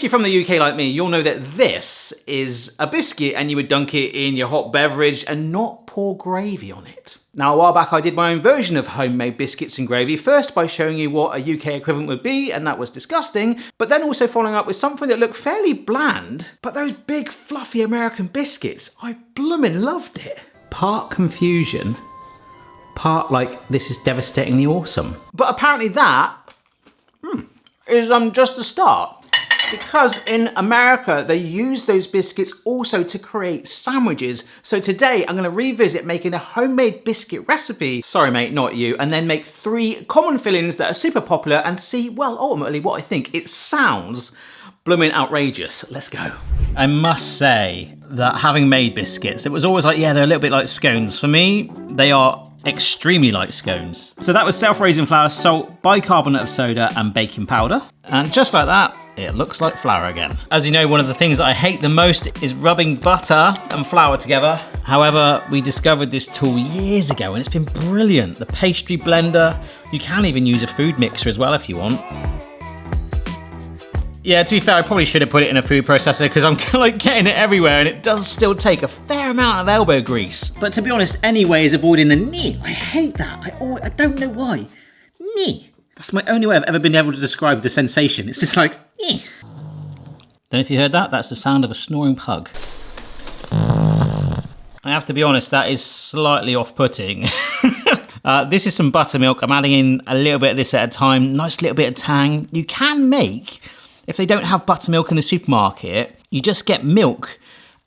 if you're from the UK like me, you'll know that this is a biscuit and you would dunk it in your hot beverage and not pour gravy on it. Now, a while back, I did my own version of homemade biscuits and gravy, first by showing you what a UK equivalent would be, and that was disgusting, but then also following up with something that looked fairly bland, but those big fluffy American biscuits, I bloomin' loved it. Part confusion, part like, this is devastatingly awesome. But apparently that is just the start. Because in America, they use those biscuits also to create sandwiches. So today, I'm gonna revisit making a homemade biscuit recipe, sorry mate, not you, and then make 3 common fillings that are super popular and see, well, ultimately what I think. It sounds blooming outrageous. Let's go. I must say that having made biscuits, it was always like, yeah, they're a little bit like scones. For me, they are extremely like scones. So that was self-raising flour, salt, bicarbonate of soda, and baking powder. And just like that, it looks like flour again. As you know, one of the things that I hate the most is rubbing butter and flour together. However, we discovered this tool years ago and it's been brilliant. The pastry blender, you can even use a food mixer as well if you want. Yeah, to be fair, I probably should have put it in a food processor because I'm like getting it everywhere and it does still take a fair amount of elbow grease. But to be honest, any way is avoiding the knee. I hate that. I don't know why. Knee. That's my only way I've ever been able to describe the sensation. It's just like, knee. Don't know if you heard that. That's the sound of a snoring pug. I have to be honest, that is slightly off-putting. This is some buttermilk. I'm adding in a little bit of this at a time. Nice little bit of tang. You can make, if they don't have buttermilk in the supermarket, you just get milk,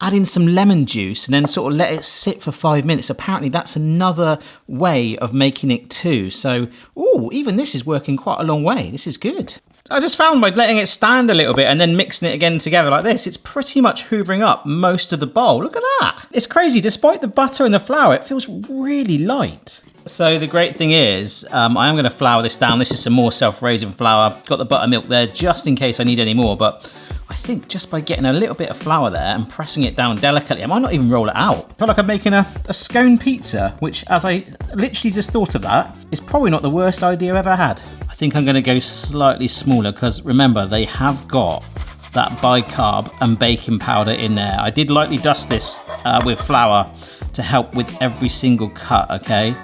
add in some lemon juice, and then sort of let it sit for 5 minutes. Apparently that's another way of making it too. So, ooh, even this is working quite a long way. This is good. I just found by letting it stand a little bit and then mixing it again together like this, it's pretty much hoovering up most of the bowl. Look at that. It's crazy. Despite the butter and the flour, it feels really light. So the great thing is, I am going to flour this down. This is some more self-raising flour. Got the buttermilk there just in case I need any more, but I think just by getting a little bit of flour there and pressing it down delicately, I might not even roll it out. I feel like I'm making a scone pizza, which, as I literally just thought of that, is probably not the worst idea I've ever had. I think I'm going to go slightly smaller because remember, they have got that bicarb and baking powder in there. I did lightly dust this with flour to help with every single cut, okay?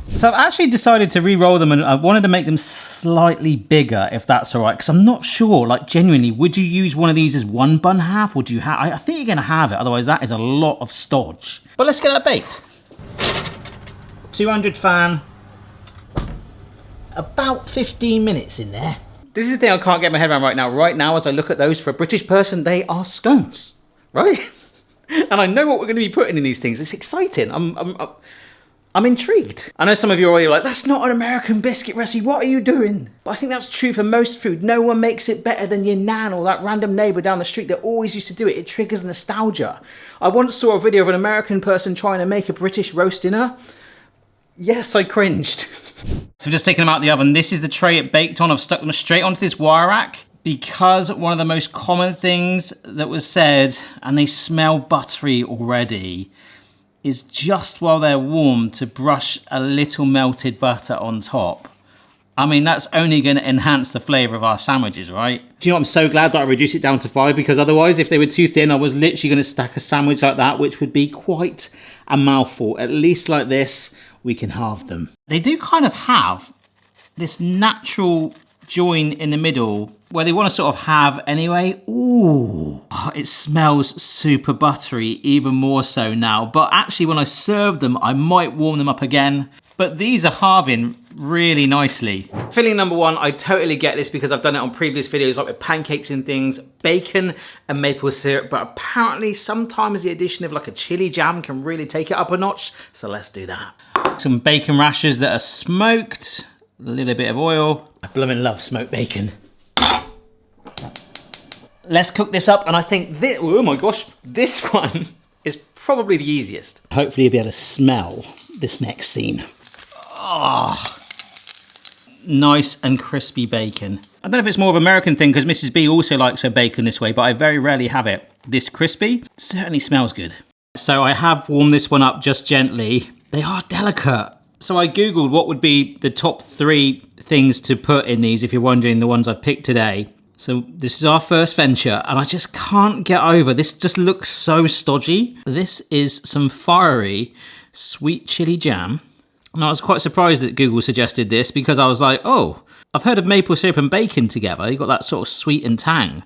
So I've actually decided to re-roll them and I wanted to make them slightly bigger, if that's all right, because I'm not sure, like genuinely, would you use one of these as one bun half? Would you have, I think you're gonna have it, otherwise that is a lot of stodge. But let's get that baked. 200 fan, about 15 minutes in there. This is the thing I can't get my head around right now. Right now, as I look at those, for a British person, they are scones, right? And I know what we're gonna be putting in these things. It's exciting. I'm intrigued. I know some of you are already like, that's not an American biscuit recipe, what are you doing? But I think that's true for most food. No one makes it better than your nan or that random neighbor down the street that always used to do it. It triggers nostalgia. I once saw a video of an American person trying to make a British roast dinner. Yes, I cringed. So we've just taken them out of the oven. This is the tray it baked on. I've stuck them straight onto this wire rack because one of the most common things that was said, and they smell buttery already, is just while they're warm to brush a little melted butter on top. I mean, that's only gonna enhance the flavor of our sandwiches, right? Do you know what, I'm so glad that I reduced it down to 5 because otherwise if they were too thin, I was literally gonna stack a sandwich like that, which would be quite a mouthful. At least like this, we can halve them. They do kind of have this natural join in the middle where they want to sort of have anyway. Ooh, oh, it smells super buttery, even more so now. But actually when I serve them, I might warm them up again. But these are halving really nicely. Filling number 1, I totally get this because I've done it on previous videos, like with pancakes and things, bacon and maple syrup, but apparently sometimes the addition of like a chili jam can really take it up a notch. So let's do that. Some bacon rashers that are smoked, a little bit of oil. I blooming love smoked bacon. Let's cook this up, and I think this, oh my gosh, this one is probably the easiest. Hopefully you'll be able to smell this next scene. Oh, nice and crispy bacon. I don't know if it's more of an American thing because Mrs. B also likes her bacon this way, but I very rarely have it this crispy. It certainly smells good. So I have warmed this one up just gently. They are delicate. So I Googled what would be the top 3 things to put in these if you're wondering, the ones I've picked today. So this is our first venture, and I just can't get over, this just looks so stodgy. This is some fiery sweet chili jam. And I was quite surprised that Google suggested this, because I was like, oh, I've heard of maple syrup and bacon together. You've got that sort of sweet and tang.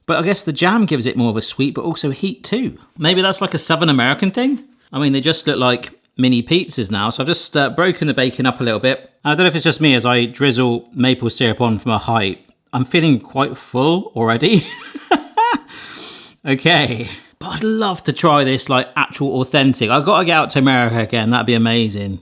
But I guess the jam gives it more of a sweet, but also heat too. Maybe that's like a Southern American thing? I mean, they just look like mini pizzas now. So I've just broken the bacon up a little bit. And I don't know if it's just me as I drizzle maple syrup on from a height. I'm feeling quite full already. Okay. But I'd love to try this like actual authentic. I've got to get out to America again. That'd be amazing.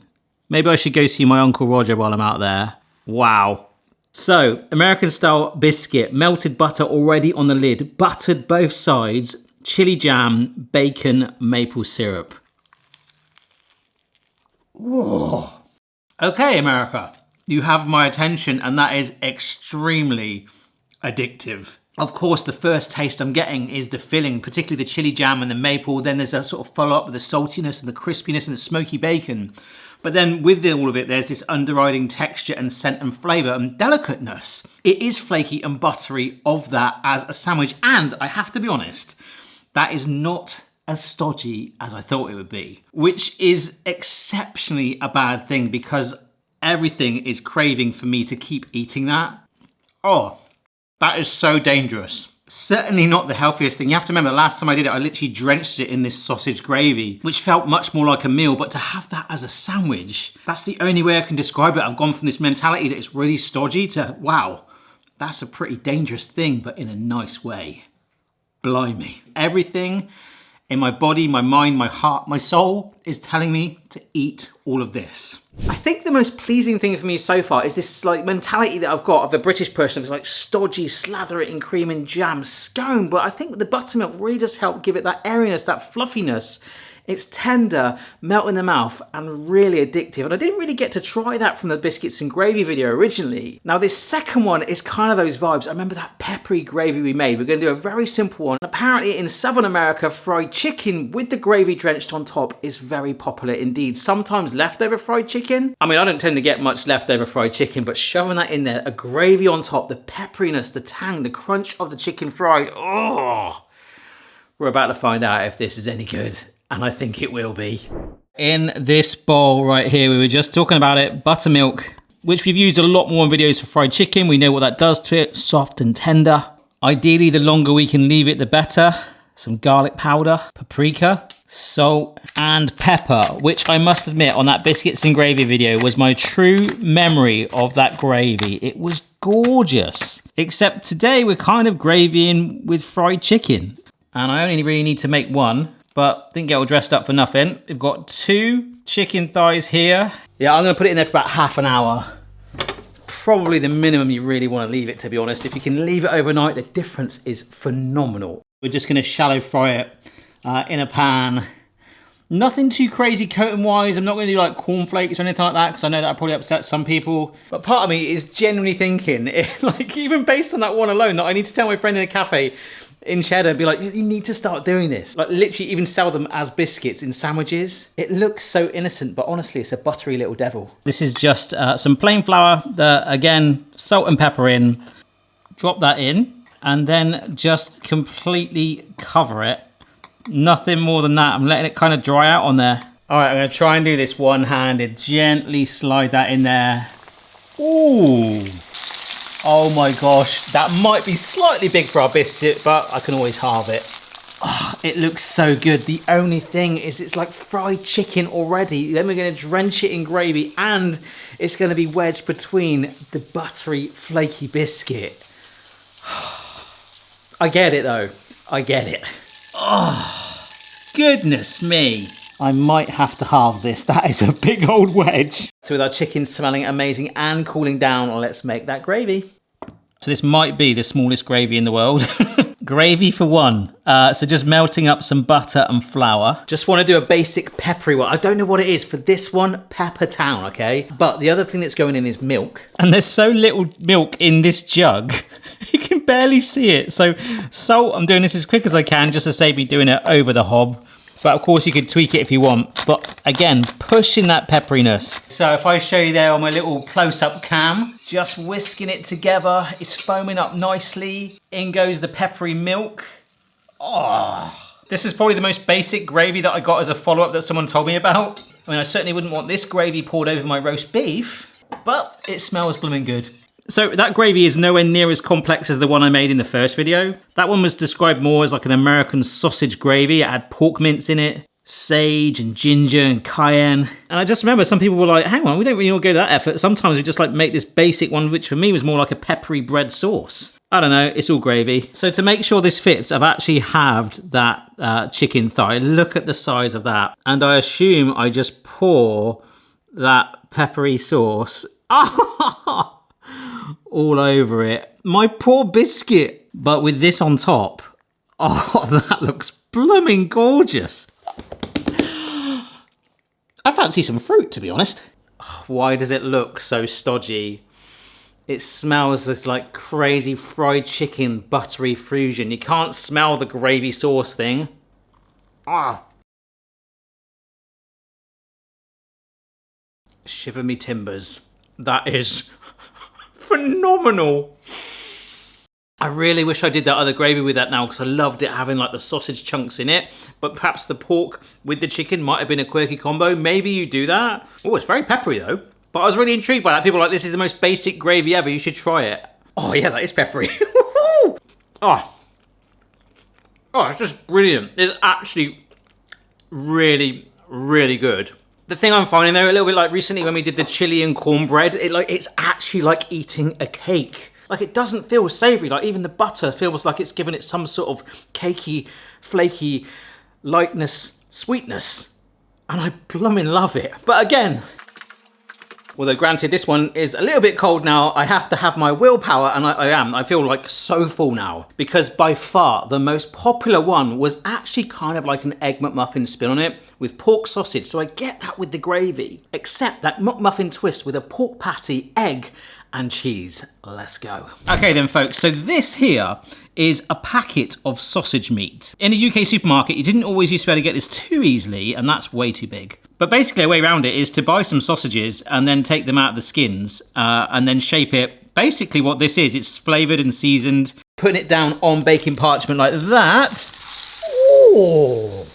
Maybe I should go see my Uncle Roger while I'm out there. Wow. So, American style biscuit, melted butter already on the lid, buttered both sides, chili jam, bacon, maple syrup. Whoa. Okay, America. You have my attention, and that is extremely addictive. Of course, the first taste I'm getting is the filling, particularly the chili jam and the maple. Then there's a sort of follow-up with the saltiness and the crispiness and the smoky bacon. But then with all of it, there's this underriding texture and scent and flavour and delicateness. It is flaky and buttery of that as a sandwich. And I have to be honest, that is not as stodgy as I thought it would be, which is exceptionally a bad thing, because everything is craving for me to keep eating that. Oh, that is so dangerous. Certainly not the healthiest thing. You have to remember, the last time I did it, I literally drenched it in this sausage gravy, which felt much more like a meal, but to have that as a sandwich, that's the only way I can describe it. I've gone from this mentality that it's really stodgy to, wow, that's a pretty dangerous thing, but in a nice way. Blimey. Everything in my body, my mind, my heart, my soul is telling me to eat all of this. I think the most pleasing thing for me so far is this like mentality that I've got of a British person of this like stodgy, slather it in cream and jam scone, but I think the buttermilk really does help give it that airiness, that fluffiness. It's tender, melt in the mouth, and really addictive. And I didn't really get to try that from the biscuits and gravy video originally. Now this second one is kind of those vibes. I remember that peppery gravy we made. We're gonna do a very simple one. Apparently in Southern America, fried chicken with the gravy drenched on top is very popular indeed. Sometimes leftover fried chicken. I mean, I don't tend to get much leftover fried chicken, but shoving that in there, a gravy on top, the pepperiness, the tang, the crunch of the chicken fried, oh! We're about to find out if this is any good. And I think it will be. In this bowl right here, we were just talking about it, buttermilk, which we've used a lot more in videos for fried chicken. We know what that does to it, soft and tender. Ideally, the longer we can leave it, the better. Some garlic powder, paprika, salt, and pepper, which I must admit on that biscuits and gravy video was my true memory of that gravy. It was gorgeous. Except today we're kind of gravying with fried chicken. And I only really need to make one, but didn't get all dressed up for nothing. We've got 2 chicken thighs here. Yeah, I'm gonna put it in there for about half an hour. Probably the minimum you really wanna leave it, to be honest. If you can leave it overnight, the difference is phenomenal. We're just gonna shallow fry it in a pan. Nothing too crazy coating wise. I'm not gonna do like cornflakes or anything like that, because I know that probably upsets some people. But part of me is genuinely thinking, like even based on that one alone, that I need to tell my friend in a cafe in Cheddar and be like, you need to start doing this. Like literally even sell them as biscuits in sandwiches. It looks so innocent, but honestly, it's a buttery little devil. This is just some plain flour, again, salt and pepper in. Drop that in, and then just completely cover it. Nothing more than that. I'm letting it kind of dry out on there. All right, I'm gonna try and do this one-handed. Gently slide that in there. Ooh. Oh my gosh, that might be slightly big for our biscuit, but I can always halve it. Oh, it looks so good. The only thing is it's like fried chicken already. Then we're gonna drench it in gravy, and it's gonna be wedged between the buttery, flaky biscuit. I get it though, I get it. Oh, goodness me. I might have to halve this. That is a big old wedge. So with our chicken smelling amazing and cooling down, let's make that gravy. So this might be the smallest gravy in the world. Gravy for one. So just melting up some butter and flour. Just want to do a basic peppery one. I don't know what it is for this one, Pepper Town, okay? But the other thing that's going in is milk. And there's so little milk in this jug. You can barely see it. So salt, I'm doing this as quick as I can just to save me doing it over the hob. But of course you could tweak it if you want. But again, pushing that pepperiness. So if I show you there on my little close-up cam, just whisking it together, it's foaming up nicely. In goes the peppery milk. Oh, this is probably the most basic gravy that I got as a follow-up that someone told me about. I mean, I certainly wouldn't want this gravy poured over my roast beef, but it smells blooming good. So that gravy is nowhere near as complex as the one I made in the first video. That one was described more as like an American sausage gravy. It had pork mince in it, sage and ginger and cayenne. And I just remember some people were like, hang on, we don't really want to go to that effort. Sometimes we just like make this basic one, which for me was more like a peppery bread sauce. I don't know, it's all gravy. So to make sure this fits, I've actually halved that chicken thigh. Look at the size of that. And I assume I just pour that peppery sauce all over it. My poor biscuit. But with this on top, oh, that looks blooming gorgeous. I fancy some fruit, to be honest. Why does it look so stodgy? It smells this like crazy fried chicken buttery fusion. You can't smell the gravy sauce thing. Ah. Shiver me timbers. That is phenomenal. I really wish I did that other gravy with that now, because I loved it having like the sausage chunks in it. But perhaps the pork with the chicken might have been a quirky combo. Maybe you do that. Oh, it's very peppery though. But I was really intrigued by that. People were like, this is the most basic gravy ever. You should try it. Oh yeah, that is peppery. Oh, it's just brilliant. It's actually really, really good. The thing I'm finding though, a little bit like recently when we did the chili and cornbread, it's actually like eating a cake. Like it doesn't feel savory. Like even the butter feels like it's given it some sort of cakey, flaky lightness, sweetness. And I blooming love it. But again, although granted this one is a little bit cold now, I have to have my willpower, and I feel like so full now. Because by far the most popular one was actually kind of like an Egg McMuffin spin on it with pork sausage. So I get that with the gravy, except that McMuffin twist with a pork patty, egg, and cheese. Let's go. Okay then folks, so this here is a packet of sausage meat. In a UK supermarket, you didn't always used to be able to get this too easily, and that's way too big. But basically a way around it is to buy some sausages and then take them out of the skins and then shape it. Basically what this is, it's flavored and seasoned. Putting it down on baking parchment like that. Ooh.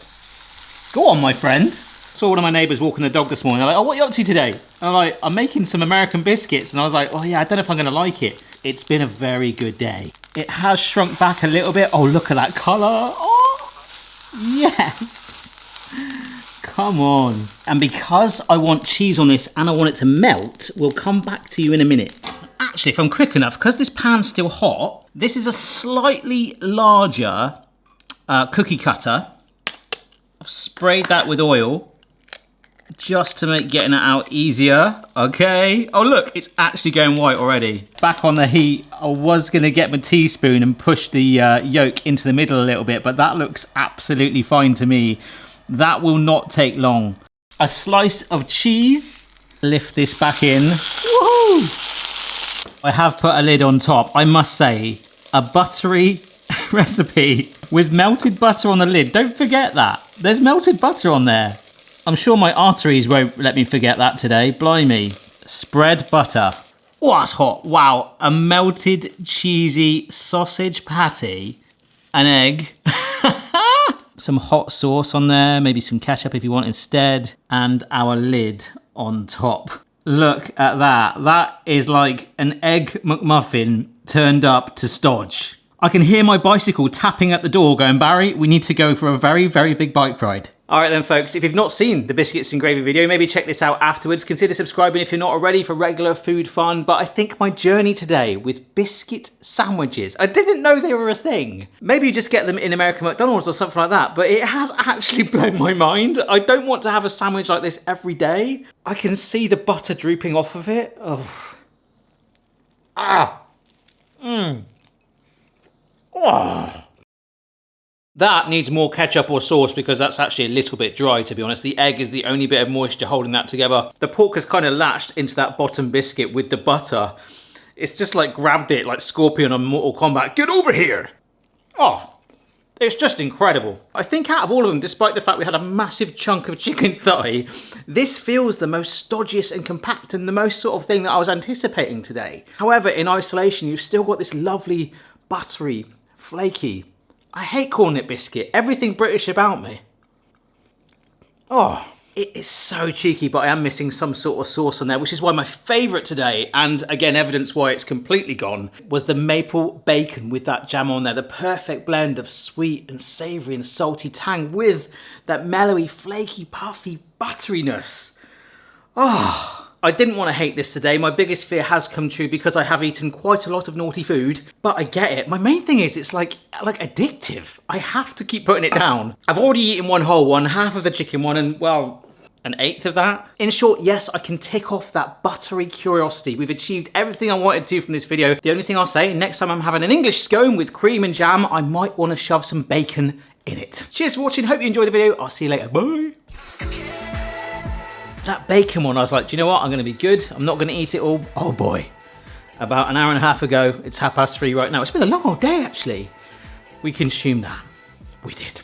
Go on, my friend. Saw one of my neighbours walking the dog this morning. They're like, oh, what are you up to today? And I'm like, I'm making some American biscuits. And I was like, oh yeah, I don't know if I'm gonna like it. It's been a very good day. It has shrunk back a little bit. Oh, look at that colour. Oh, yes. Come on. And because I want cheese on this and I want it to melt, we'll come back to you in a minute. Actually, if I'm quick enough, because this pan's still hot, this is a slightly larger cookie cutter. I've sprayed that with oil just to make getting it out easier. Okay. Oh look, it's actually going white already. Back on the heat, I was gonna get my teaspoon and push the yolk into the middle a little bit, but that looks absolutely fine to me. That will not take long. A slice of cheese. Lift this back in. Woo! I have put a lid on top. I must say, a buttery recipe with melted butter on the lid. Don't forget that. There's melted butter on there. I'm sure my arteries won't let me forget that today. Blimey. Spread butter. Oh, that's hot. Wow. A melted cheesy sausage patty. An egg. Some hot sauce on there. Maybe some ketchup if you want instead. And our lid on top. Look at that. That is like an Egg McMuffin turned up to stodge. I can hear my bicycle tapping at the door going, Barry, we need to go for a very, very big bike ride. All right then, folks, if you've not seen the Biscuits and Gravy video, maybe check this out afterwards. Consider subscribing if you're not already for regular food fun. But I think my journey today with biscuit sandwiches, I didn't know they were a thing. Maybe you just get them in American McDonald's or something like that, but it has actually blown my mind. I don't want to have a sandwich like this every day. I can see the butter drooping off of it. Oh. Ah. Mmm. Oh. That needs more ketchup or sauce because that's actually a little bit dry, to be honest. The egg is the only bit of moisture holding that together. The pork has kind of latched into that bottom biscuit with the butter. It's just like grabbed it like Scorpion on Mortal Kombat. Get over here! Oh, It's just incredible. I think out of all of them, despite the fact we had a massive chunk of chicken thigh, this feels the most stodgiest and compact and the most sort of thing that I was anticipating today. However, in isolation, you've still got this lovely, buttery, flaky, I hate calling it biscuit, everything British about me. Oh, it is so cheeky, but I am missing some sort of sauce on there, which is why my favourite today, and again, evidence why it's completely gone, was the maple bacon with that jam on there. The perfect blend of sweet and savoury and salty tang with that mellowy, flaky, puffy butteriness. Oh, I didn't want to hate this today. My biggest fear has come true because I have eaten quite a lot of naughty food, but I get it. My main thing is it's like addictive. I have to keep putting it down. I've already eaten one whole one, half of the chicken one, and well, an eighth of that. In short, yes, I can tick off that buttery curiosity. We've achieved everything I wanted to from this video. The only thing I'll say, next time I'm having an English scone with cream and jam, I might want to shove some bacon in it. Cheers for watching. Hope you enjoyed the video. I'll see you later. Bye. That bacon one, I was like, do you know what? I'm going to be good. I'm not going to eat it all. Oh boy. About an hour and a half ago, it's 3:30 right now. It's been a long old day, actually. We consumed that. We did.